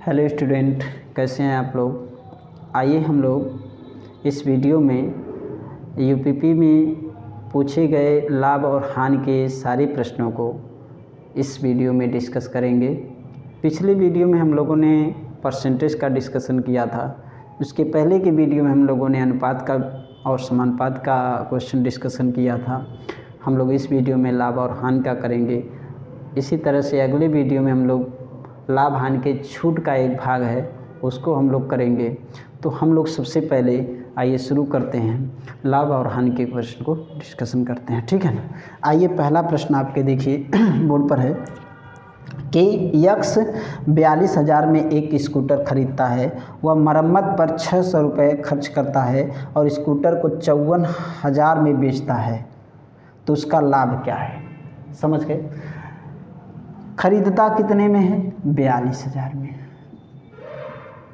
Hello student, कैसे हैं आप लोग। आइए हम लोग इस वीडियो में यूपीपी में पूछे गए लाभ और हानि के सारे प्रश्नों को इस वीडियो में डिस्कस करेंगे। पिछले वीडियो में हम लोगों ने परसेंटेज का डिस्कशन किया था। उसके पहले के वीडियो में हम लोगों ने अनुपात का और समानुपात का क्वेश्चन डिस्कशन किया था। हम लोग इस वीडियो में लाभ और हानि का करेंगे। इसी तरह से अगले वीडियो में हम लोग लाभ हानि के छूट का एक भाग है, उसको हम लोग करेंगे। तो हम लोग सबसे पहले आइए शुरू करते हैं, लाभ और हानि के प्रश्न को डिस्कशन करते हैं, ठीक है ना। आइए पहला प्रश्न आपके देखिए बोर्ड पर है कि यक्स 42,000 में एक स्कूटर खरीदता है। वह मरम्मत पर 600 रुपये खर्च करता है और स्कूटर को 54,000 में बेचता है, तो उसका लाभ क्या है। समझ गए। खरीदता कितने में है, 42,000 में,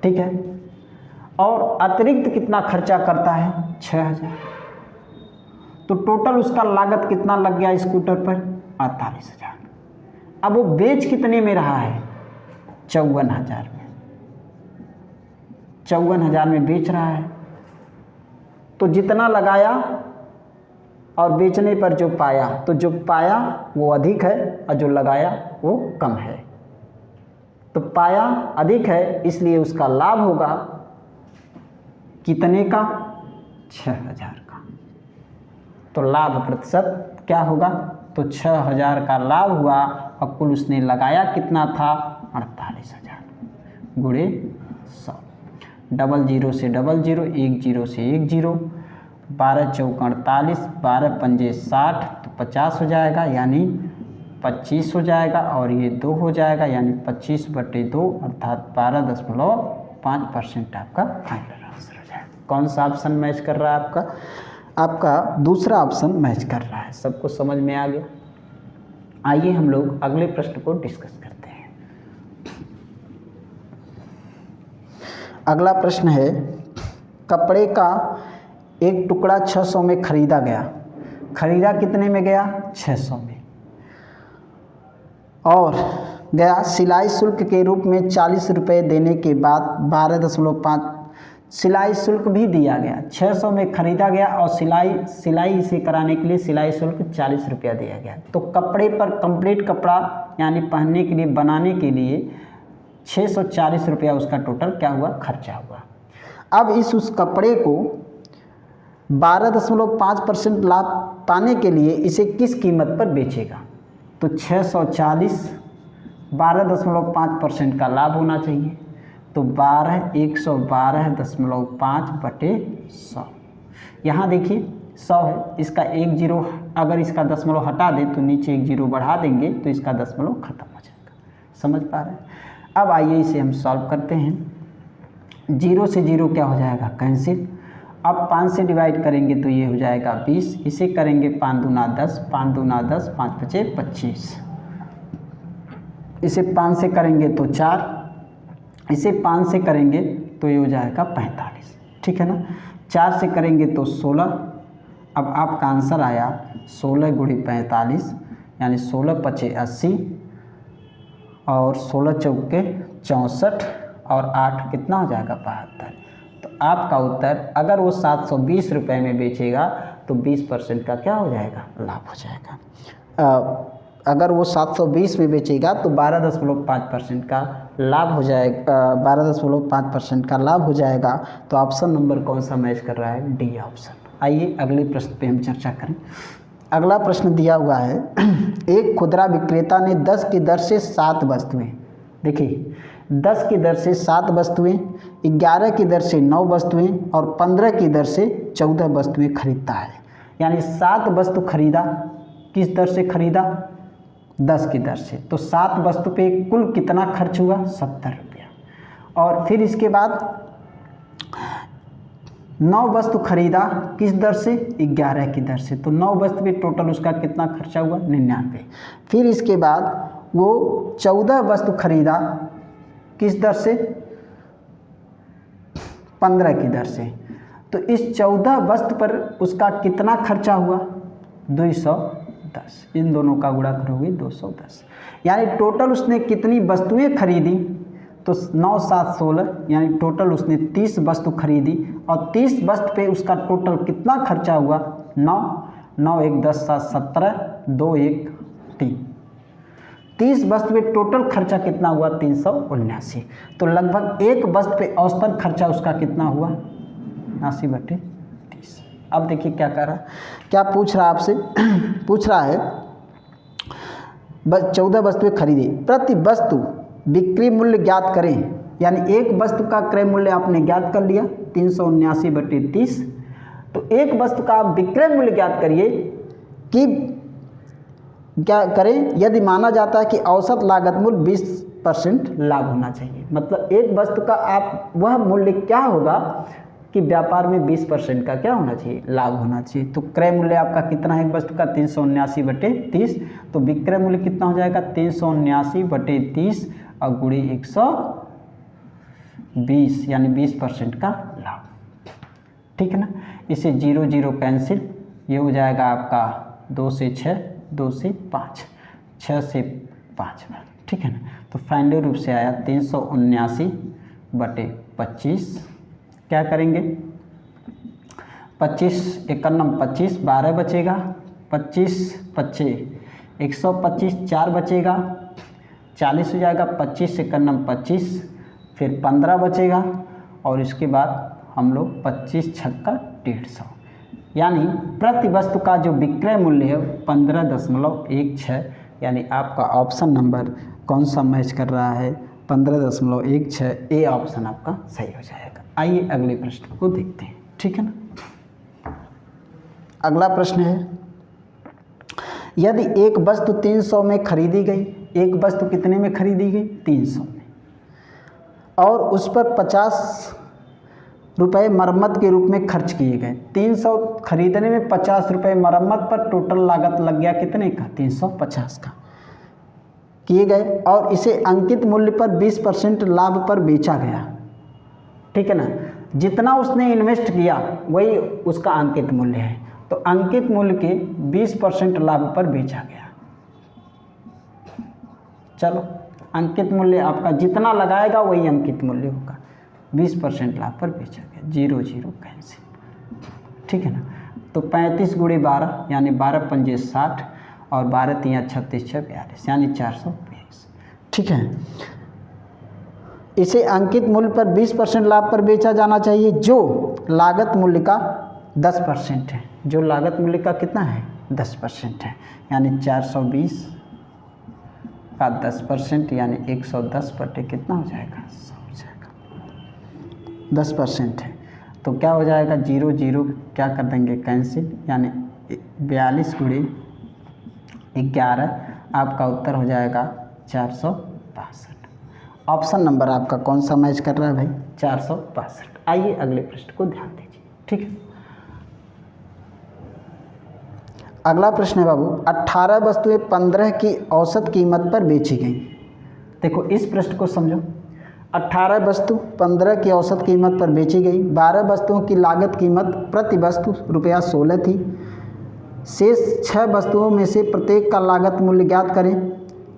ठीक है। और अतिरिक्त कितना खर्चा करता है, 6,000। तो टोटल उसका लागत कितना लग गया स्कूटर पर, 48,000। अब वो बेच कितने में रहा है, 54,000 में। 54,000 में बेच रहा है, तो जितना लगाया और बेचने पर जो पाया, तो जो पाया वो अधिक है और जो लगाया वो कम है। तो पाया अधिक है, इसलिए उसका लाभ होगा कितने का, 6,000 का। तो लाभ प्रतिशत क्या होगा, तो 6,000 का लाभ हुआ और कुल उसने लगाया कितना था, 48,000 गुणे 100। 00 से 00, 10 से 10, 12 चौक 48, 12 पंजे 60, तो 50 हो जाएगा, यानी 25 हो जाएगा। और ये 2 हो जाएगा, यानी 25/2 अर्थात 12.5% आपका फाइनल आंसर हो जाएगा। कौन सा ऑप्शन मैच कर रहा है आपका, आपका दूसरा ऑप्शन मैच कर रहा है। सबको समझ में आ गया। आइए हम लोग अगले प्रश्न को डिस्कस करते हैं। अगला प्रश्न है, कपड़े का एक टुकड़ा 600 में खरीदा गया। खरीदा कितने में गया, 600 में, और गया सिलाई शुल्क के रूप में 40 रुपये देने के बाद 12.5 सिलाई शुल्क भी दिया गया। 600 में खरीदा गया और सिलाई इसे कराने के लिए सिलाई शुल्क 40 रुपया दिया गया। तो कपड़े पर कंप्लीट कपड़ा यानी पहनने के लिए, बनाने के लिए 640 रुपया उसका टोटल क्या हुआ, खर्चा हुआ। अब उस कपड़े को 12.5% लाभ पाने के लिए इसे किस कीमत पर बेचेगा। तो 640, 12.5% का लाभ होना चाहिए। तो 112.5/100। यहाँ देखिए 100 है, इसका 1 0, अगर इसका दशमलव हटा दें तो नीचे 1 0 बढ़ा देंगे तो इसका दशमलव खत्म हो जाएगा। समझ पा रहे हैं। अब आइए इसे हम सॉल्व करते हैं। 0 से 0 क्या हो जाएगा, कैंसिल। अब 5 से डिवाइड करेंगे तो ये हो जाएगा 20। इसे करेंगे 5 दूना 10, 5 दूना 10, 5 पचे 25। इसे 5 से करेंगे तो 4, इसे 5 से करेंगे तो ये हो जाएगा 45, ठीक है ना। 4 से करेंगे तो 16। अब आपका आंसर आया 16 गुणे 45, यानी 16 पचे 80 और 16 चौके 64 और 8 कितना हो जाएगा, 72। तो आपका उत्तर, अगर वो 720 रुपये में बेचेगा तो 20% का क्या हो जाएगा, लाभ हो जाएगा। अगर वो 720 में बेचेगा तो 12.5% का लाभ हो जाएगा, 12.5% का लाभ हो जाएगा। तो ऑप्शन नंबर कौन सा मैच कर रहा है, डी ऑप्शन। आइए अगले प्रश्न पे हम चर्चा करें। अगला प्रश्न दिया हुआ है, एक खुदरा विक्रेता ने 10 की दर से 7 वस्तुएं, देखिए 10 की दर से 7 वस्तुएं, 11 की दर से 9 वस्तुएं और 15 की दर से 14 वस्तुएं खरीदता है। यानी 7 वस्तु खरीदा, किस दर से खरीदा, 10 की दर से। तो 7 वस्तु पे कुल कितना खर्च हुआ, 70 रुपया। और फिर इसके बाद 9 वस्तु खरीदा, किस दर से, 11 की दर से। तो 9 वस्तु पे टोटल उसका कितना खर्चा हुआ, 99। फिर इसके बाद वो 14 वस्तु खरीदा, किस दर से, 15 की दर से। तो इस 14 वस्तु पर उसका कितना खर्चा हुआ, 210। इन दोनों का गुणा करोगे 210, यानी टोटल उसने कितनी वस्तुएं खरीदी, तो 9 7 16 यानी टोटल उसने 30 वस्तु खरीदी और 30 वस्तु पे उसका टोटल कितना खर्चा हुआ 9 9 1 10 7 17 2 1 3 30 वस्तु पे टोटल खर्चा कितना हुआ 379। तो लगभग एक वस्तु पे औसतन खर्चा उसका कितना हुआ 79/30। अब देखिए क्या कर रहा है, क्या पूछ रहा है आपसे पूछ रहा है 14 वस्तुएं खरीदी, प्रति वस्तु बिक्री मूल्य ज्ञात करें। यानी एक वस्तु का क्रय मूल्य आपने ज्ञात कर लिया 379/30। तो एक वस्तु का आप विक्रय मूल्य ज्ञात करिए कि क्या करें, यदि माना जाता है कि औसत लागत मूल्य 20% लाभ होना चाहिए। मतलब एक वस्तु का आप वह मूल्य क्या होगा कि व्यापार में 20% का क्या होना चाहिए लाभ होना चाहिए। तो क्रय मूल्य आपका कितना है एक वस्तु का 379/30। तो विक्रय मूल्य कितना हो जाएगा 379/30 और गुणे 120 यानी 20% का लाभ। ठीक है ना, इसे 0 0 कैंसिल, ये हो जाएगा आपका 2 से 6 2 से 5 6 से 5। ठीक है ना, तो फाइनल रूप से आया 379/25। क्या करेंगे 25 51 25 12 बचेगा, 25 25 125 4 बचेगा, 40 हो जाएगा, 25 51 25 फिर 15 बचेगा और इसके बाद हम लोग 25 छक्का 150 यानी प्रति वस्तु का जो विक्रय मूल्य है 15.16। यानी आपका ऑप्शन नंबर कौन सा मैच कर रहा है 15.16। ए ऑप्शन आपका सही हो जाएगा। आइए अगले प्रश्न को देखते हैं। ठीक है ना, अगला प्रश्न है, यदि एक वस्तु 300 में खरीदी गई, एक वस्तु कितने में खरीदी गई 300 में, और उस पर 50 रुपये मरम्मत के रूप में खर्च किए गए। 300 खरीदने में 50 रुपये मरम्मत पर टोटल लागत लग गया कितने का 350 का किए गए, और इसे अंकित मूल्य पर 20% लाभ पर बेचा गया। ठीक है ना, जितना उसने इन्वेस्ट किया वही उसका अंकित मूल्य है। तो अंकित मूल्य के 20% लाभ पर बेचा गया। चलो, अंकित मूल्य आपका जितना लगाएगा वही अंकित मूल्य होगा, 20% लाभ पर बेचा गया, 0 0 कैंसिल। ठीक है ना, तो 35 × 12 यानी 12 पंजे 60 और 12 तियाँ 36 6 42 यानी 442। ठीक है, इसे अंकित मूल्य पर 20% लाभ पर बेचा जाना चाहिए जो लागत मूल्य का 10% है। जो लागत मूल्य का कितना है 10% है, यानी 420 का 10% यानी 110 बटे कितना हो जाएगा 100 हो जाएगा, 10% है। तो क्या हो जाएगा 0 0 क्या कर देंगे कैंसिल, यानी 42 × 11 आपका उत्तर हो जाएगा 462। ऑप्शन नंबर आपका कौन सा मैच कर रहा है भाई 462। आइए अगले प्रश्न को ध्यान दीजिए। ठीक है, अगला प्रश्न है बाबू, 18 वस्तुएं 15 की औसत कीमत पर बेची गई। देखो इस प्रश्न को समझो, 18 वस्तु 15 की औसत कीमत पर बेची गई। 12 वस्तुओं की लागत कीमत प्रति वस्तु ₹16 थी। शेष 6 वस्तुओं में से प्रत्येक का लागत मूल्य ज्ञात करें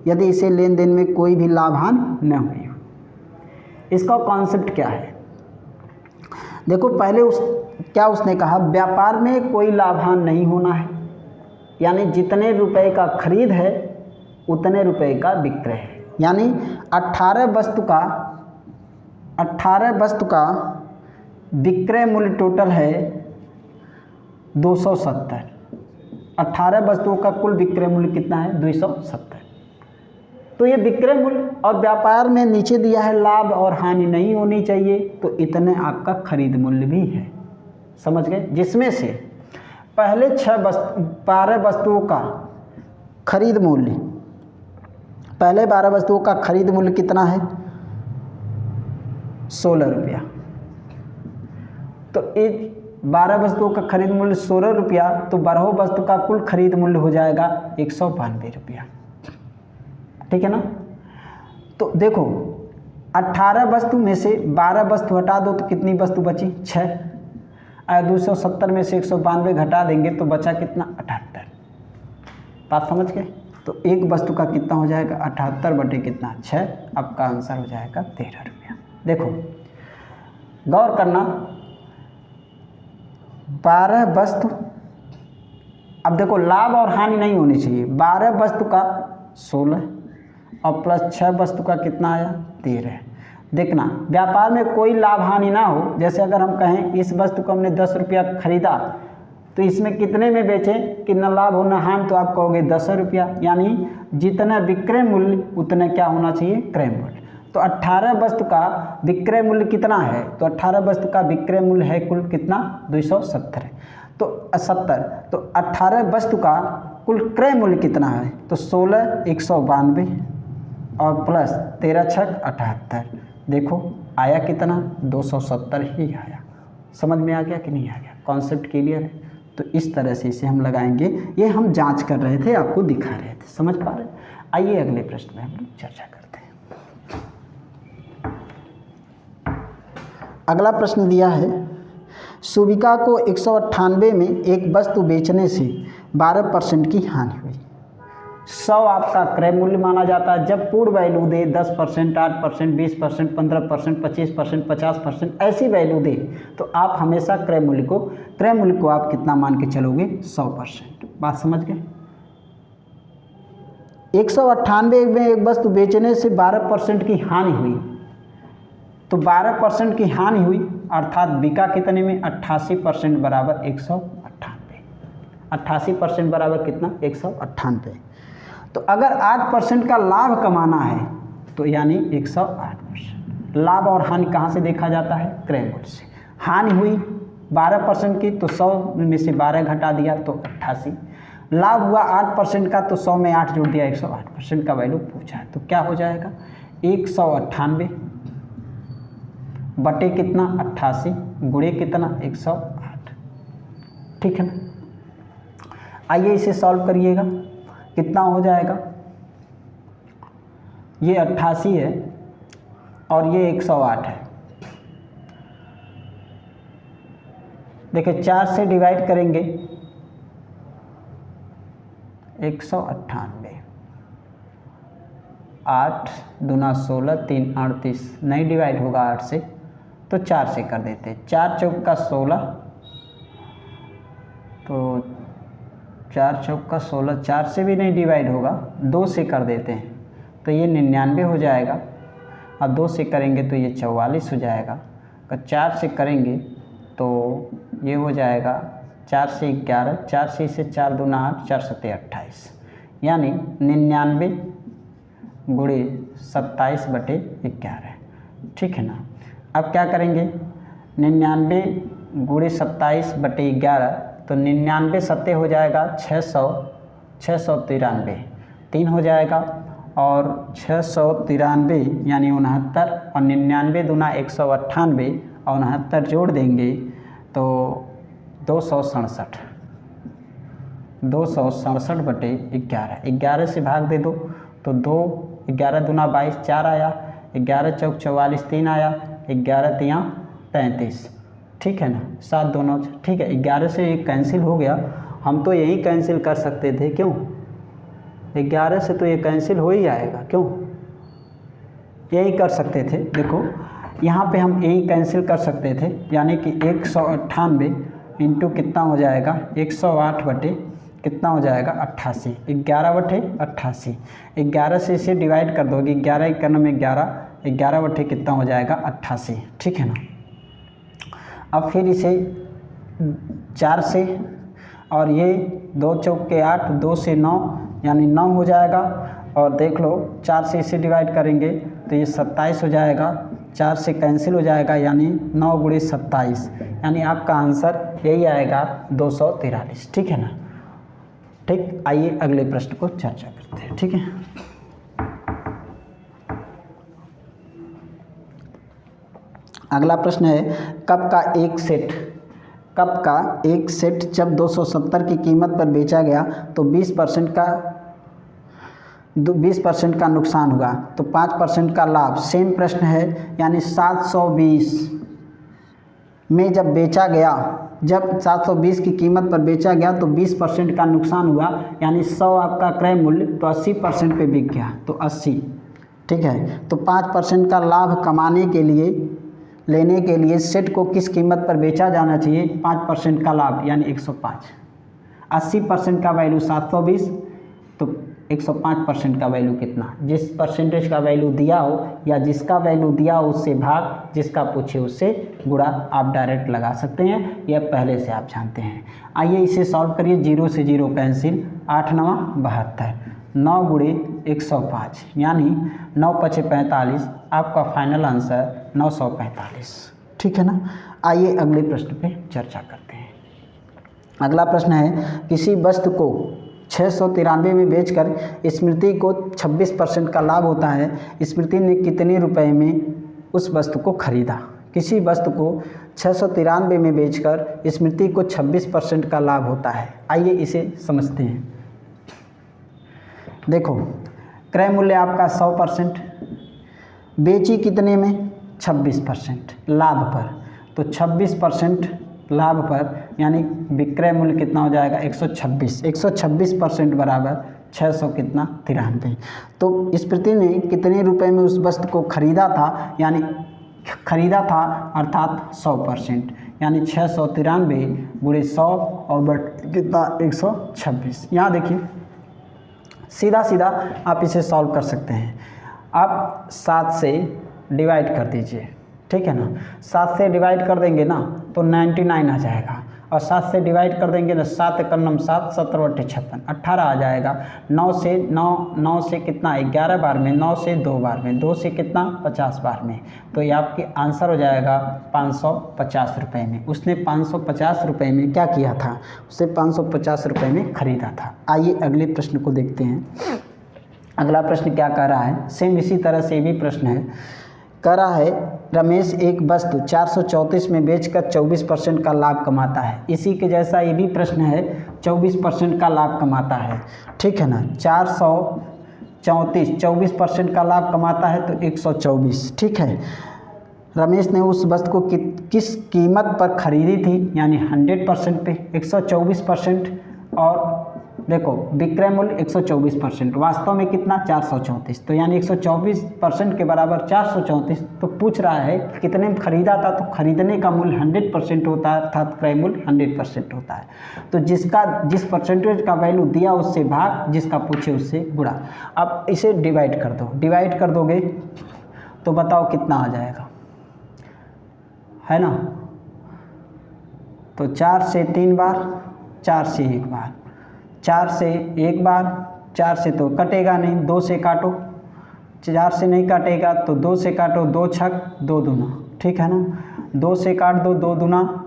यदि इसे लेन देन में कोई भी लाभ हानि न हुई हो। इसका कॉन्सेप्ट क्या है, देखो पहले उसने कहा व्यापार में कोई लाभ हानि नहीं होना है, यानी जितने रुपए का खरीद है उतने रुपए का विक्रय है। यानी 18 वस्तु का विक्रय मूल्य टोटल है 270। 18 वस्तुओं का कुल विक्रय मूल्य कितना है 270। तो ये विक्रय मूल्य, और व्यापार में नीचे दिया है लाभ और हानि नहीं होनी चाहिए, तो इतने आपका खरीद मूल्य भी है। समझ गए, जिसमें से पहले 12 वस्तुओं का खरीद मूल्य, पहले 12 वस्तुओं का खरीद मूल्य कितना है 16 रुपया। तो एक 12 वस्तुओं का खरीद मूल्य 16 रुपया, तो 12 वस्तु का कुल खरीद मूल्य हो जाएगा 192 रुपया। ठीक है ना, तो देखो 18 वस्तु में से 12 वस्तु हटा दो तो कितनी वस्तु बची 6, और 270 में से 192 घटा देंगे तो बचा कितना 78। बात समझ गए। तो एक वस्तु का कितना हो जाएगा 78 बटे कितना 6। आपका आंसर हो जाएगा 13 रुपया। देखो गौर करना, 12 वस्तु, अब देखो लाभ और हानि नहीं होनी चाहिए। 12 वस्तु का 16 और प्लस 6 वस्तु का कितना आया 13। देखना व्यापार में कोई लाभ हानि ना हो। जैसे अगर हम कहें इस वस्तु को हमने 10 रुपया खरीदा तो इसमें कितने में बेचें कि न लाभ हो न हानि, तो आप कहोगे 10 रुपया, यानी जितना विक्रय मूल्य उतना क्या होना चाहिए क्रय मूल्य। तो 18 वस्तु का विक्रय मूल्य कितना है, तो 18 वस्तु का विक्रय मूल्य है कुल कितना 270 तो 70, तो 18 वस्तु का कुल क्रय मूल्य कितना है, तो 16 192 और प्लस 13 छक 78। देखो आया कितना 270 ही आया। समझ में आ गया कि नहीं आ गया, कॉन्सेप्ट क्लियर है। तो इस तरह से इसे हम लगाएंगे, ये हम जांच कर रहे थे, आपको दिखा रहे थे, समझ पा रहे। आइए अगले प्रश्न में हम लोग चर्चा करते हैं। अगला प्रश्न दिया है, सुविका को 198 में एक वस्तु बेचने से 12% की हानि हुई। 100 आपका क्रय मूल्य माना जाता है। जब पूर्ण वैल्यू दे 10%, 8%, 20%, 15%, 25%, 50% ऐसी वैल्यू दे तो आप हमेशा क्रय मूल्य को आप कितना मान के चलोगे 100%। बात समझ गए। 198 में एक वस्तु बेचने से 12% की हानि हुई, तो 12% की हानि हुई अर्थात बिका कितने में 88% बराबर 198। 88% बराबर कितना 198। तो अगर 8% का लाभ कमाना है तो यानी 108%। लाभ और हानि कहाँ से देखा जाता है क्रय मूल्य से। हानि हुई 12% की तो 100 में से 12 घटा दिया तो 88। लाभ हुआ 8% का तो 100 में 8 जोड़ दिया 108% का वैल्यू पूछा है। तो क्या हो जाएगा 198 बटे कितना 88 गुणे कितना 108। ठीक है ना। आइए इसे सॉल्व करिएगा, कितना हो जाएगा। ये 88 है और ये 108 है। देखिए 4 से डिवाइड करेंगे 198, 8 दूना 16 3 38 नहीं डिवाइड होगा 8 से तो 4 से कर देते। 4 चौक का 16 तो 4 चौक का 16, 4 से भी नहीं डिवाइड होगा 2 से कर देते हैं तो ये 99 हो जाएगा और 2 से करेंगे तो ये 44 हो जाएगा। अगर 4 से करेंगे तो ये हो जाएगा 4 से 11, 4 से इसे 4 दूना 8, 4 सत्ते 28, यानी 99 गुणे 27 बटे 11। ठीक है ना। अब क्या करेंगे 99 गुणे 27 बटे 11 तो 99 सत्ते हो जाएगा 693 3 हो जाएगा और 693 यानी 69 और 99 दूना 198 और 69 जोड़ देंगे तो 267 बटे 11। 11 से भाग दे दो तो 2, 11 दूना 22 4 आया, 11 चौक 44 3 आया, 11 तियाँ 33। ठीक है ना। 7 दोनों ठीक है। 11 से एक कैंसिल हो गया, हम तो यही कैंसिल कर सकते थे। क्यों 11 से तो ये कैंसिल हो ही जाएगा, क्यों यही कर सकते थे। देखो यहाँ पे हम यही कैंसिल कर सकते थे, यानी कि 198 इंटू कितना हो जाएगा 108 बटे कितना हो जाएगा 88। 11 बटे 88, 11 से इसे डिवाइड कर दोगे 11 इक्यावन में 11 बटे कितना हो जाएगा 88। ठीक है ना। अब फिर इसे 4 से और ये 2 चौक के 8, 2 से 9 यानी 9 हो जाएगा और देख लो 4 से इसे डिवाइड करेंगे तो ये 27 हो जाएगा, 4 से कैंसिल हो जाएगा यानी 9 गुणे 27 यानी आपका आंसर यही आएगा 243। ठीक है ना। ठीक, आइए अगले प्रश्न को चर्चा करते हैं। ठीक है। अगला प्रश्न है कप का एक सेट जब 270 की कीमत पर बेचा गया तो 20% का नुकसान हुआ तो 5% का लाभ। सेम प्रश्न है, यानी 720 में जब बेचा गया जब 720 की कीमत पर बेचा गया तो 20% का नुकसान हुआ, यानी 100 आपका क्रय मूल्य तो 80% पे बिक गया तो 80। ठीक है, तो 5% का लाभ कमाने के लिए लेने के लिए सेट को किस कीमत पर बेचा जाना चाहिए? 5% का लाभ यानी 105। 80% का वैल्यू 720 तो 105% का वैल्यू कितना? जिस परसेंटेज का वैल्यू दिया हो या जिसका वैल्यू दिया हो उससे भाग, जिसका पूछे उससे गुणा आप डायरेक्ट लगा सकते हैं, यह पहले से आप जानते हैं। आइए इसे सॉल्व करिए। 0 से 0 कैंसिल, 8 9 72, 9 गुणे 105 यानी 9 5 45, आपका फाइनल आंसर 945। ठीक है ना। आइए अगले प्रश्न पे चर्चा करते हैं। अगला प्रश्न है, किसी वस्तु को 693 में बेचकर स्मृति को 26% का लाभ होता है। स्मृति ने कितने रुपए में उस वस्तु को खरीदा? किसी वस्तु को 693 में बेचकर स्मृति को 26% का लाभ होता है। आइए इसे समझते हैं। देखो, क्रय मूल्य आपका 100%, बेची कितने में? 26% लाभ पर, तो 26% लाभ पर यानी विक्रय मूल्य कितना हो जाएगा? 126। 126% बराबर 600 कितना? 93। तो स्मृति ने कितने रुपए में उस वस्तु को खरीदा था? यानी खरीदा था अर्थात 100%, यानी 693 गुणे 100 और बट कितना? 126। यहाँ देखिए, सीधा सीधा आप इसे सॉल्व कर सकते हैं। आप 7 से डिवाइड कर दीजिए। ठीक है ना। 7 से डिवाइड कर देंगे ना तो 99 आ जाएगा, और 7 से डिवाइड कर देंगे तो 7 एक 7, 17 8 56, 18 आ जाएगा। 9 से कितना? 11 बार में, 9 से 2 बार में, 2 से कितना? 50 बार में, तो ये आपके आंसर हो जाएगा 550 रुपये में। उसने 550 रुपये में क्या किया था? उसे 550 रुपये में खरीदा था। आइए अगले प्रश्न को देखते हैं। अगला प्रश्न क्या कह रहा है? सेम इसी तरह से भी प्रश्न है। कह रहा है, रमेश एक वस्तु 434 में बेचकर 24% का लाभ कमाता है। इसी के जैसा ये भी प्रश्न है, 24% का लाभ कमाता है। ठीक है ना। 434, 24% का लाभ कमाता है तो 124। ठीक है। रमेश ने उस वस्तु को किस कीमत पर खरीदी थी? यानी 100% पे 124%, और देखो विक्रय मूल्य 124%, वास्तव में कितना? 434, तो यानी 124% के बराबर 434। तो पूछ रहा है कितने में खरीदा था, तो खरीदने का मूल्य 100% होता है, अर्थात क्रय मूल्य 100% होता है। तो जिस परसेंटेज का वैल्यू दिया उससे भाग, जिसका पूछे उससे गुणा। अब इसे डिवाइड कर दो। डिवाइड कर दोगे तो बताओ कितना आ जाएगा, है ना। तो 4 से 3 बार, 4 से 1 बार, 4 से 1 बार, 4 से तो कटेगा नहीं, 2 से काटो, 4 से नहीं काटेगा तो 2 से काटो, 2 छक 2 दूना। ठीक है ना। 2 से काट दो, 2 दूना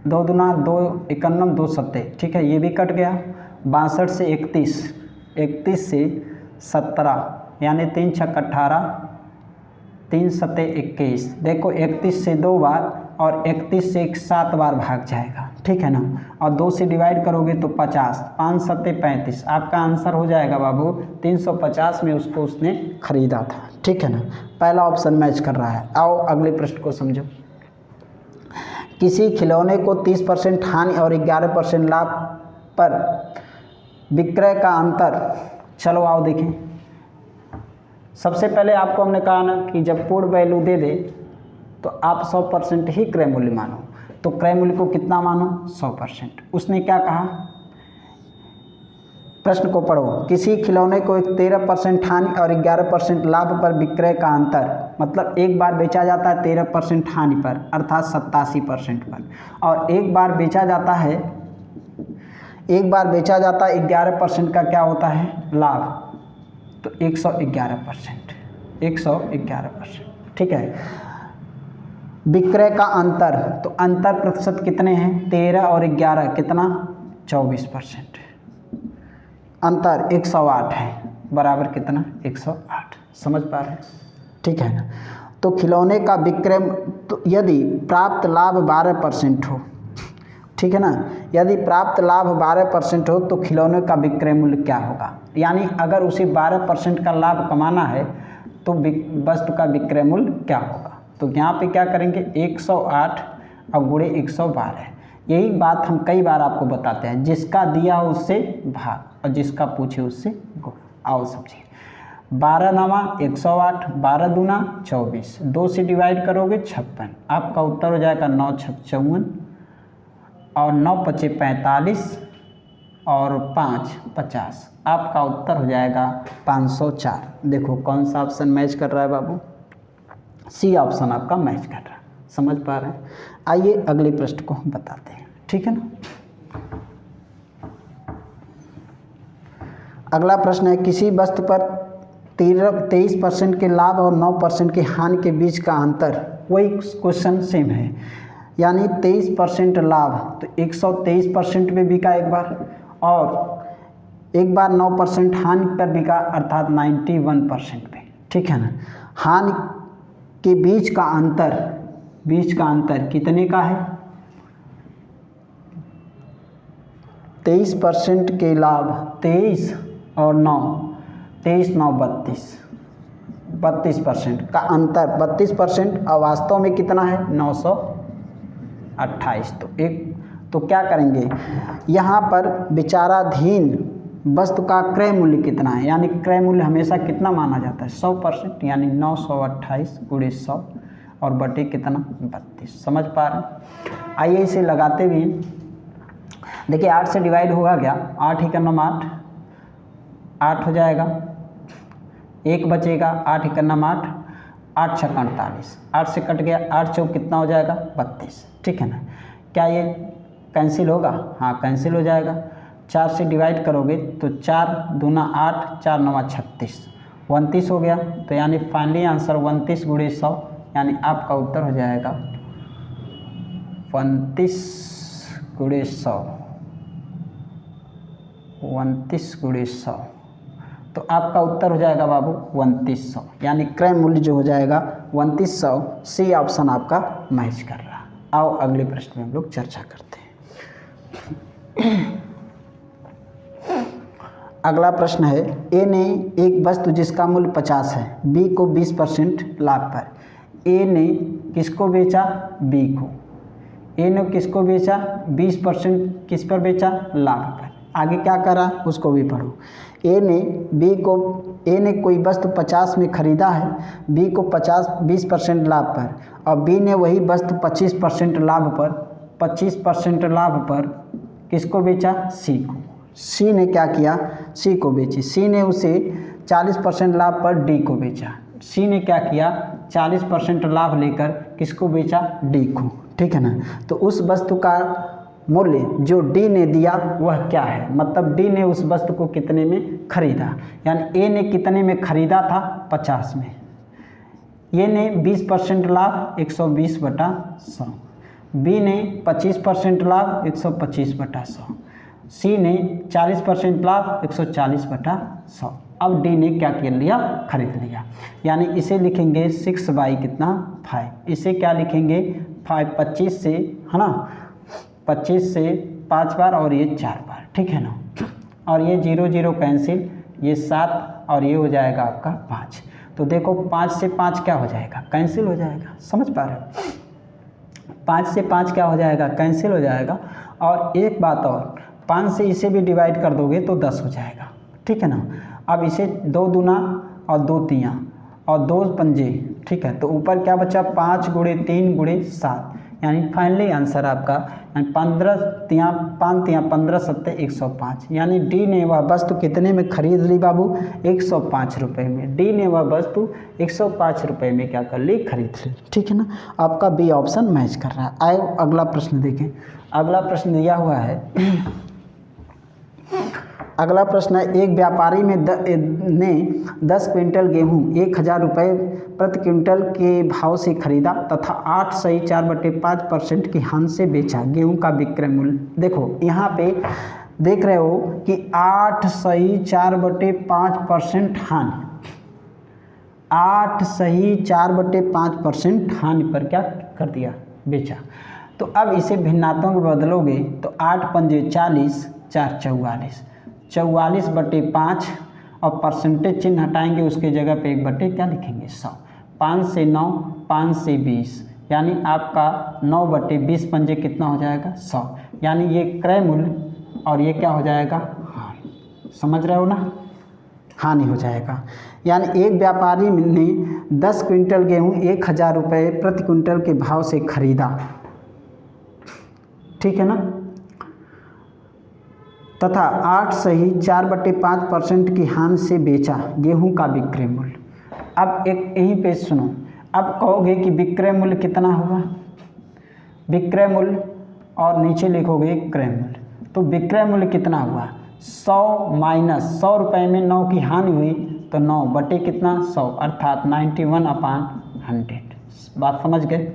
2 दूना 2 51 2 सत्ते। ठीक है, ये भी कट गया। 62 से 31, 31 से 17 यानी 3 छक 18, 3 सत्ते 21। देखो 31 से 2 बार और 31 से 7 बार भाग जाएगा। ठीक है ना। और 2 से डिवाइड करोगे तो 50, 5 सत्ते 35। आपका आंसर हो जाएगा बाबू 350 में उसको उसने खरीदा था। ठीक है ना। पहला ऑप्शन मैच कर रहा है। आओ अगले प्रश्न को समझो। किसी खिलौने को 30% हानि और 11% लाभ पर विक्रय का अंतर। चलो आओ देखें। सबसे पहले आपको हमने कहा ना कि जब पूर्ण वैल्यू दे दे तो आप 100% ही क्रय मूल्य मानो। तो क्रय मूल्य को कितना मानो? 100%। उसने क्या कहा? प्रश्न को पढ़ो। किसी खिलौने को 13% हानि और 11% लाभ पर विक्रय का अंतर, मतलब एक बार बेचा जाता है 13% हानि पर अर्थात 87% पर, और एक बार बेचा जाता है 11% का क्या होता है? लाभ, तो 111%। 111%। ठीक है। विक्रय का अंतर, तो अंतर प्रतिशत कितने हैं? 13 और 11 कितना? 24%। अंतर 108 है, बराबर कितना? 108। समझ पा रहे हैं? ठीक है ना। तो खिलौने का विक्रय, तो यदि प्राप्त लाभ 12% हो, ठीक है ना, यदि प्राप्त लाभ 12% हो तो खिलौने का विक्रय मूल्य क्या होगा? यानी अगर उसे 12% का लाभ कमाना है तो वस्तु का विक्रय मूल्य क्या होगा? तो यहाँ पे क्या करेंगे? 108 और गुणे 112। यही बात हम कई बार आपको बताते हैं, जिसका दिया उससे भाग और जिसका पूछे उससे गुणा। आओ समझिए, 12 नामा 108, 12 दूना 24, 2 से डिवाइड करोगे 56, आपका उत्तर हो जाएगा 9 छक 54 और 9 पचे 45 और 5 50, आपका उत्तर हो जाएगा 504। देखो कौन सा ऑप्शन मैच कर रहा है बाबू, सी ऑप्शन आपका मैच कर रहा है। समझ पा रहे हैं? आइए अगले प्रश्न को हम बताते हैं, ठीक है ना। अगला प्रश्न है, किसी वस्तु पर 23% के लाभ और 9% की हानि के बीच का अंतर, वही क्वेश्चन सेम है, यानी 23% लाभ तो 123% पे बिका एक बार, और एक बार 9% हानि पर बिका अर्थात 91% पे, ठीक है ना। हानि के बीच का अंतर कितने का है? 23% के लाभ 23 और 9, 23 9 32% का अंतर 32%, और वास्तव में कितना है 928। तो क्या करेंगे, यहाँ पर विचाराधीन वस्तु का क्रय मूल्य कितना है, यानी क्रय मूल्य हमेशा कितना माना जाता है 100%, यानी 928 गुणे 100 और बटे कितना 32। समझ पा रहे हैं? आइए इसे लगाते हुए देखिए, 8 से डिवाइड होगा क्या, 8 ही का नाम 8 हो जाएगा, 1 बचेगा, 8 ही का नाम 8 छक्का 48, 8 से कट गया, 8 चौक कितना हो जाएगा 32, ठीक है ना। क्या ये कैंसिल होगा? हाँ कैंसिल हो जाएगा। 4 से डिवाइड करोगे तो 4 दूना 8, 4 9 36, 29 हो गया। तो यानी फाइनली आंसर 29 गुणे 100, यानी आपका उत्तर हो जाएगा 29 गुणे 100, 29 गुणे 100। तो आपका उत्तर हो जाएगा बाबू 2900, यानी क्रय मूल्य जो हो जाएगा 2900। सी ऑप्शन आपका मैच कर रहा। आओ अगले प्रश्न में हम लोग चर्चा करते हैं। अगला प्रश्न है, ए ने एक वस्तु जिसका मूल्य 50 है, बी को 20% लाभ पर। ए ने किसको बेचा? बी को। ए ने किसको बेचा? 20% किस पर बेचा? लाभ पर। आगे क्या करा उसको भी पढ़ो। ए ने कोई वस्तु 50 में खरीदा है, बी को 20% लाभ पर, और बी ने वही वस्तु 25% लाभ पर किसको बेचा? सी को। सी ने क्या किया? सी को बेची। सी ने उसे 40% लाभ पर डी को बेचा। सी ने क्या किया? 40% लाभ लेकर किसको बेचा? डी को, ठीक है ना। तो उस वस्तु का मूल्य जो डी ने दिया वह क्या है, मतलब डी ने उस वस्तु को कितने में खरीदा, यानी ए ने कितने में खरीदा था? 50 में। ए ने 20% लाभ 120/100, बी ने 25% लाभ 125/100, सी ने 40% लाभ 140/100। अब डी ने क्या कर लिया? खरीद लिया। यानी इसे लिखेंगे 6 कितना 5, इसे क्या लिखेंगे 5, 25 से, है ना, 25 से 5 बार और ये 4 बार, ठीक है ना। और ये 0 0 कैंसिल, ये 7 और ये हो जाएगा आपका 5। तो देखो 5 से 5 क्या हो जाएगा? कैंसिल हो जाएगा। समझ पा रहे हो? 5 से 5 क्या हो जाएगा? कैंसिल हो जाएगा। और एक बात और, 5 से इसे भी डिवाइड कर दोगे तो 10 हो जाएगा, ठीक है ना। अब इसे 2 दूना और 2 तियाँ और 2 पंजे, ठीक है। तो ऊपर क्या बचा? 5 गुणे 3 गुणे 7, यानी फाइनली आंसर आपका 15 तियाँ 5 तियाँ 15 7 105। यानी डी ने वह वस्तु कितने में खरीद ली बाबू? 105 रुपये में। डी ने वह वस्तु 105 रुपये में क्या कर ली? खरीद ली, ठीक है ना। आपका बी ऑप्शन मैच कर रहा है। आए अगला प्रश्न देखें। अगला प्रश्न दिया हुआ है अगला प्रश्न है, एक व्यापारी ने 10 क्विंटल गेहूँ 1000 रुपये प्रति क्विंटल के भाव से खरीदा तथा 8 सही 4/5% की हानि से बेचा। गेहूँ का विक्रय मूल्य, देखो यहाँ पे देख रहे हो कि 8 सही 4/5% हानि, 8 सही 4/5% हानि पर क्या कर दिया? बेचा। तो अब इसे भिन्नात्मक में बदलोगे तो 8 पंजे 40, 4 44, 44/5 और परसेंटेज चिन्ह हटाएंगे, उसके जगह पे 1 बटे क्या लिखेंगे? 100। 5 से 9, 5 से 20, यानी आपका 9/20 पंजे कितना हो जाएगा 100, यानी ये क्रय मूल्य और ये क्या हो जाएगा हानि। समझ रहे हो ना, हानि हो जाएगा। यानी एक व्यापारी ने 10 क्विंटल गेहूँ 1000 रुपये प्रति क्विंटल के भाव से खरीदा, ठीक है ना, तथा 8 सही 4/5% की हानि से बेचा गेहूं का विक्रय मूल्य। अब एक यहीं पे सुनो, अब कहोगे कि विक्रय मूल्य कितना होगा, विक्रय मूल्य और नीचे लिखोगे क्रय मूल्य। तो विक्रय मूल्य कितना हुआ 100 माइनस 100 रुपये में 9 की हानि हुई तो 9 बटे कितना 100 अर्थात 91/100। बात समझ गए।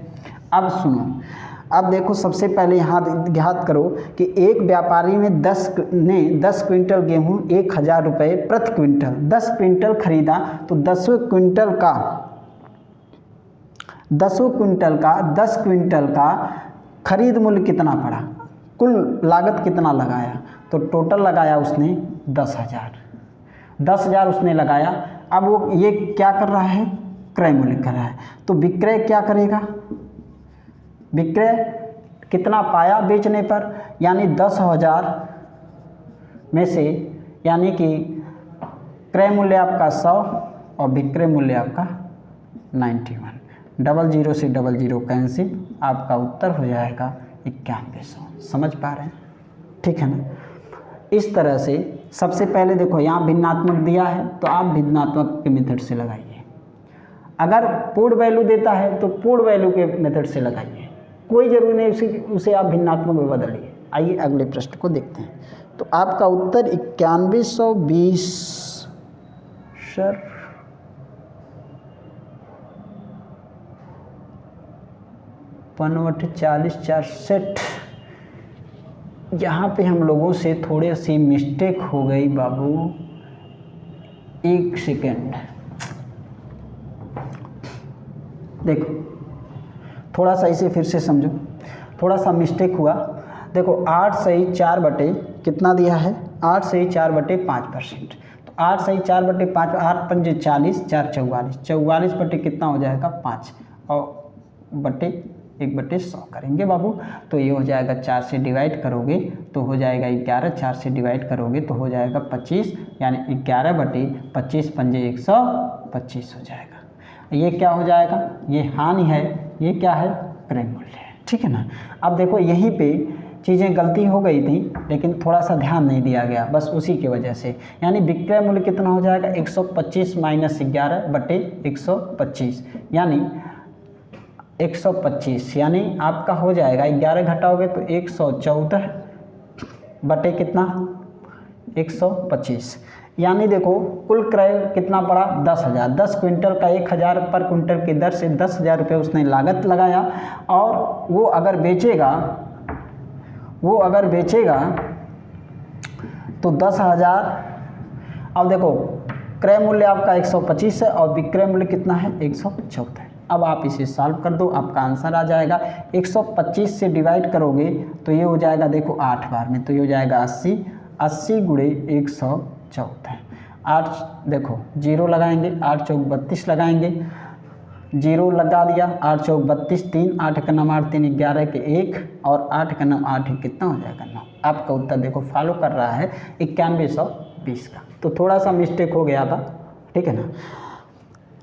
अब सुनो, अब देखो सबसे पहले यहाँ याद करो कि एक व्यापारी ने 10 क्विंटल गेहूँ 1000 रुपये प्रति क्विंटल 10 क्विंटल खरीदा, तो 10 क्विंटल का खरीद मूल्य कितना पड़ा, कुल लागत कितना लगाया, तो टोटल लगाया उसने 10,000 उसने लगाया। अब वो ये क्या कर रहा है, क्रय मूल्य कर रहा है, तो विक्रय क्या करेगा, विक्रय कितना पाया बेचने पर, यानी 10,000 में से यानी कि क्रय मूल्य आपका 100 और विक्रय मूल्य आपका 91, 00 से 00 कैंसिल, आपका उत्तर हो जाएगा 9100। समझ पा रहे हैं, ठीक है ना। इस तरह से सबसे पहले देखो यहाँ भिन्नात्मक दिया है तो आप भिन्नात्मक के मेथड से लगाइए, अगर पूर्ण वैल्यू देता है तो पूर्ण वैल्यू के मेथड से लगाइए, कोई जरूरी नहीं उसे आप भिन्नात्मक में बदलिए। आइए अगले प्रश्न को देखते हैं। तो आपका उत्तर 9120 सर, पनवट 40/460। यहाँ पे हम लोगों से थोड़ी सी मिस्टेक हो गई बाबू, एक सेकेंड देखो, थोड़ा सा इसे फिर से समझो, थोड़ा सा मिस्टेक हुआ। देखो 8 सही 4 बटे कितना दिया है, 8 सही 4/5%, तो 8 सही 4/5, 8 पंजे 40, 4 44, 44 बटे कितना हो जाएगा 5 और बटे 1/100 करेंगे बाबू, तो ये हो जाएगा 4 से डिवाइड करोगे तो हो जाएगा 11, 4 से डिवाइड करोगे तो हो जाएगा 25, यानी 11/25 पंजे 125 हो जाएगा। ये क्या हो जाएगा, ये हानि है, ये क्या है क्रय मूल्य है, ठीक है ना। अब देखो यहीं पे चीज़ें गलती हो गई थी लेकिन थोड़ा सा ध्यान नहीं दिया गया, बस उसी की वजह से, यानी विक्रय मूल्य कितना हो जाएगा 125 माइनस 11/125, यानी 125, यानी आपका हो जाएगा 11 घटाओगे तो 114 बटे कितना 125, यानी देखो कुल क्रय कितना पड़ा 10,000, 10 क्विंटल का 1,000 पर क्विंटल की दर से 10,000 रुपये उसने लागत लगाया, और वो अगर बेचेगा तो 10,000। अब देखो क्रय मूल्य आपका 125 है और विक्रय मूल्य कितना है 114 है। अब आप इसे सॉल्व कर दो, आपका आंसर आ जाएगा। 125 से डिवाइड करोगे तो ये हो जाएगा देखो 8 बार में, तो ये हो जाएगा 80, 80 गुणे 114, 8 देखो 0 लगाएंगे, 8 चौक 32 लगाएंगे, 0 लगा दिया, 8 चौक 32, 3 8 का 9 8 3 11 के 1 और 8 का 9 8 कितना हो जाएगा 9। आपका उत्तर देखो फॉलो कर रहा है 9120 का, तो थोड़ा सा मिस्टेक हो गया था, ठीक है ना।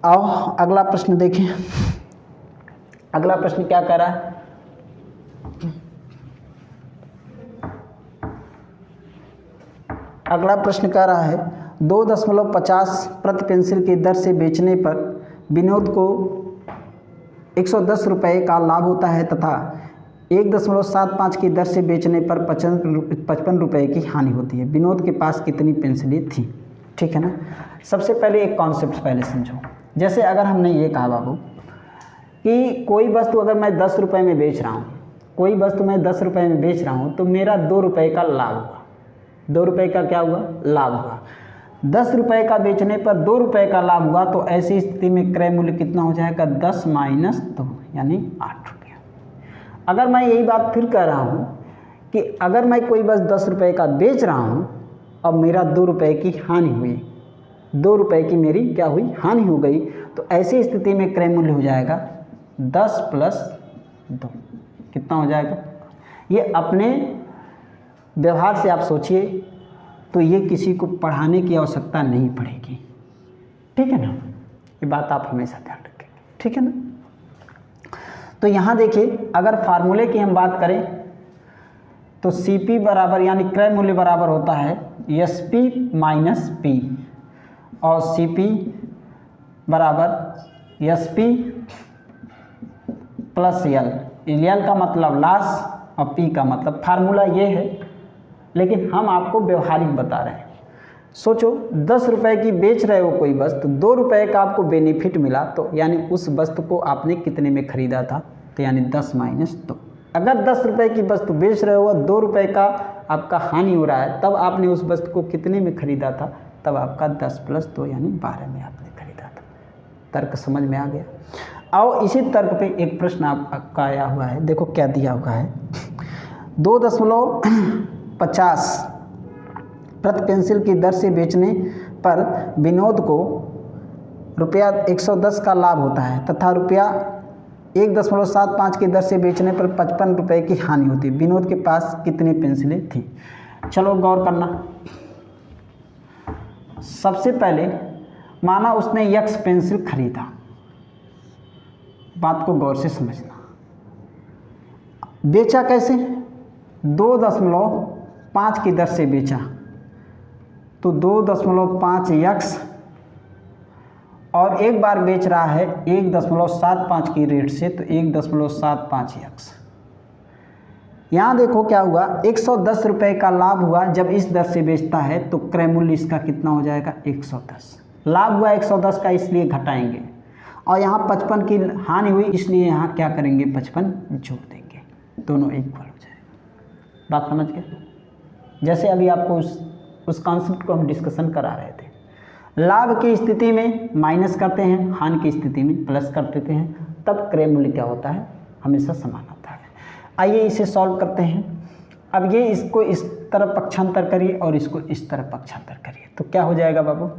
आओ अगला प्रश्न देखें। अगला प्रश्न क्या कह रहा है, अगला प्रश्न कह रहा है 2.50 प्रति पेंसिल की दर से बेचने पर विनोद को 110 रुपये का लाभ होता है तथा 1.75 की दर से बेचने पर 55 रुपये की हानि होती है। विनोद के पास कितनी पेंसिलें थी, ठीक है ना। सबसे पहले एक कॉन्सेप्ट पहले समझो। जैसे अगर हमने ये कहा बाबू कि कोई वस्तु अगर मैं 10 रुपये में बेच रहा हूँ, कोई वस्तु मैं 10 रुपये में बेच रहा हूँ तो मेरा 2 रुपये का लाभ हुआ, 2 रुपये का क्या हुआ लाभ हुआ। 10 रुपये का बेचने पर 2 रुपये का लाभ हुआ, तो ऐसी स्थिति में क्रय मूल्य कितना हो जाएगा 10 माइनस 2 यानी 8 रुपया। अगर मैं यही बात फिर कह रहा हूँ कि अगर मैं कोई बस 10 रुपये का बेच रहा हूँ और मेरा 2 रुपये की हानि हुई, 2 रुपये की मेरी क्या हुई हानि हो गई, तो ऐसी स्थिति में क्रय मूल्य हो जाएगा 10 प्लस 2। कितना हो जाएगा? ये अपने व्यवहार से आप सोचिए तो ये किसी को पढ़ाने की आवश्यकता नहीं पड़ेगी, ठीक है ना। ये बात आप हमेशा ध्यान रखेंगे, ठीक है ना। तो यहाँ देखिए, अगर फार्मूले की हम बात करें तो CP बराबर यानी क्रय मूल्य बराबर होता है SP माइनस P, और CP बराबर SP प्लस L का मतलब लॉस और P का मतलब, फार्मूला ये है, लेकिन हम आपको व्यवहारिक बता रहे हैं। सोचो 10 रुपए की बेच रहे हो कोई वस्तु, 2 रुपए का आपको बेनिफिट मिला, तो यानी उस वस्तु को आपने कितने में खरीदा था? तो यानी 10 माइनस 2। अगर 10 रुपए की वस्तु बेच रहे हो, 2 रुपए का आपका हानि हो रहा है, तब आपने उस वस्तु को कितने में खरीदा था? तब आपका 10 प्लस 2 यानी 12 में आपने खरीदा था। तर्क समझ में आ गया? और इसी तर्क पे एक प्रश्न आपका आया हुआ है, देखो क्या दिया हुआ है। 2.50 प्रति पेंसिल की दर से बेचने पर विनोद को रुपया 110 का लाभ होता है तथा रुपया 1.75 की दर से बेचने पर 55 रुपये की हानि होती है। विनोद के पास कितनी पेंसिलें थी? चलो गौर करना। सबसे पहले माना उसने यक्स पेंसिल खरीदा, बात को गौर से समझना। बेचा कैसे? 2.5 की दर से बेचा, तो 2.5 यक्स, और एक बार बेच रहा है 1.75 की रेट से, तो 1.75 यक्स। यहाँ देखो क्या हुआ, 110 रुपये का लाभ हुआ जब इस दर से बेचता है, तो क्रय मूल्य इसका कितना हो जाएगा? 110। लाभ हुआ 110 का, इसलिए घटाएंगे, और यहाँ 55 की हानि हुई, इसलिए यहाँ क्या करेंगे? 55 जोड़ देंगे, दोनों इक्वल हो जाएगा। बात समझ गए? जैसे अभी आपको उस कॉन्सेप्ट को हम डिस्कशन करा रहे थे। लाभ की स्थिति में माइनस करते हैं, हानि की स्थिति में प्लस कर देते हैं, तब क्रय मूल्य क्या होता है? हमेशा समान होता है। आइए इसे सॉल्व करते हैं। अब ये इसको इस तरफ पक्षांतर करिए और इसको इस तरफ पक्षांतर करिए, तो क्या हो जाएगा बाबू?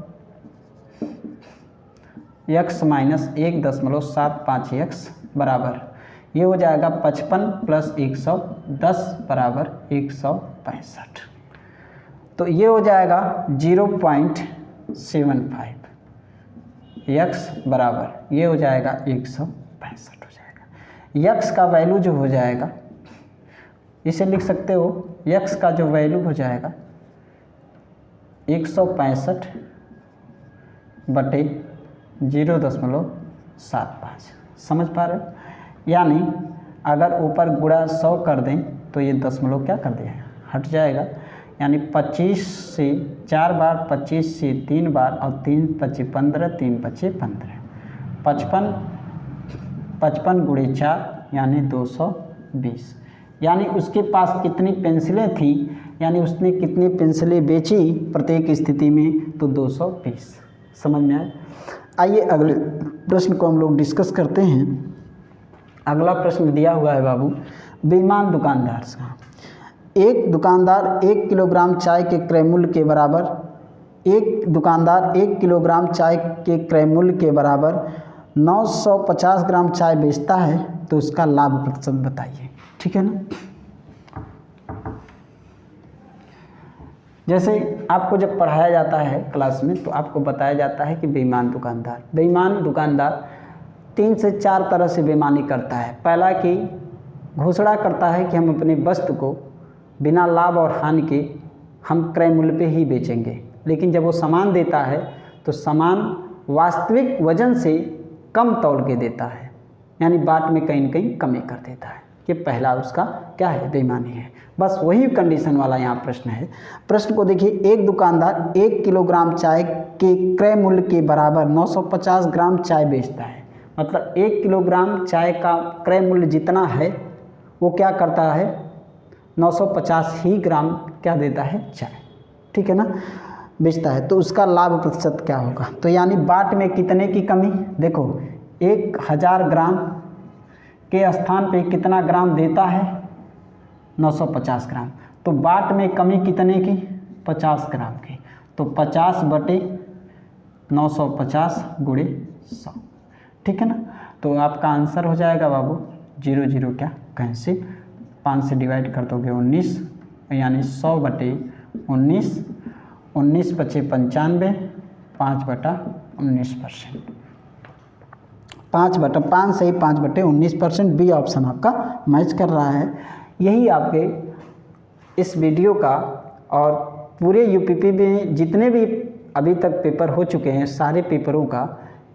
यक्स माइनस 1.75 यक्स बराबर, ये हो जाएगा 55 प्लस 110 बराबर 165। तो ये हो जाएगा 0.75 यक्स बराबर, ये हो जाएगा 165 हो जाएगा। यक्स का वैल्यू जो हो जाएगा, इसे लिख सकते हो, यक्स का जो वैल्यू हो जाएगा 165 बटे 0.75। समझ पा रहे हो? यानी अगर ऊपर गुणा 100 कर दें तो ये दशमलव क्या कर दिया, हट जाएगा। यानी 25 से 4 बार, 25 से 3 बार, और 3 × 5 = 15, 3 × 5 = 15, 55 गुणे 4 यानी 220। यानी उसके पास कितनी पेंसिलें थी, यानी उसने कितनी पेंसिलें बेची प्रत्येक स्थिति में, तो 220। समझ में आए? आइए अगले प्रश्न को हम लोग डिस्कस करते हैं। अगला प्रश्न दिया हुआ है बाबू, बेईमान दुकानदार से। एक दुकानदार 1 किलोग्राम चाय के क्रय मूल्य के बराबर, एक दुकानदार 1 किलोग्राम चाय के क्रय मूल्य के बराबर 950 ग्राम चाय बेचता है, तो उसका लाभ प्रतिशत बताइए। ठीक है ना। जैसे आपको जब पढ़ाया जाता है क्लास में, तो आपको बताया जाता है कि बेईमान दुकानदार 3 से 4 तरह से बेईमानी करता है। पहला कि घोषणा करता है कि हम अपने वस्तु को बिना लाभ और हानि के हम क्रय मूल्य पे ही बेचेंगे, लेकिन जब वो सामान देता है तो सामान वास्तविक वजन से कम तौल के देता है, यानी बाट में कहीं न कहीं कमी कर देता है। ये पहला उसका क्या है, बेईमानी है। बस वही कंडीशन वाला यहाँ प्रश्न है। प्रश्न को देखिए, एक दुकानदार 1 किलोग्राम चाय के क्रय मूल्य के बराबर 950 ग्राम चाय बेचता है। मतलब 1 किलोग्राम चाय का क्रय मूल्य जितना है वो क्या करता है, 950 ही ग्राम क्या देता है, चाय। ठीक है ना, बेचता है। तो उसका लाभ प्रतिशत क्या होगा, तो यानी बाट में कितने की कमी, देखो 1000 ग्राम के स्थान पे कितना ग्राम देता है, 950 ग्राम। तो बाट में कमी कितने की, 50 ग्राम की। तो 50 बटे 950 गुणे 100। ठीक है ना। तो आपका आंसर हो जाएगा बाबू 0 0 क्या कैंसिल, 5 से डिवाइड कर दोगे 19, यानी 100/19, 19 बचे 95, 5/19%, 5/5 सही, 5/19%। बी ऑप्शन आपका मैच कर रहा है। यही आपके इस वीडियो का और पूरे यूपीपी में जितने भी अभी तक पेपर हो चुके हैं सारे पेपरों का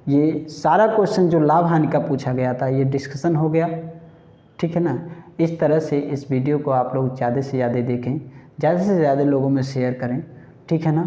ये सारा क्वेश्चन जो लाभ हानि का पूछा गया था ये डिस्कशन हो गया, ठीक है ना। इस तरह से इस वीडियो को आप लोग ज़्यादा से ज़्यादा देखें, ज़्यादा से ज़्यादा लोगों में शेयर करें, ठीक है ना।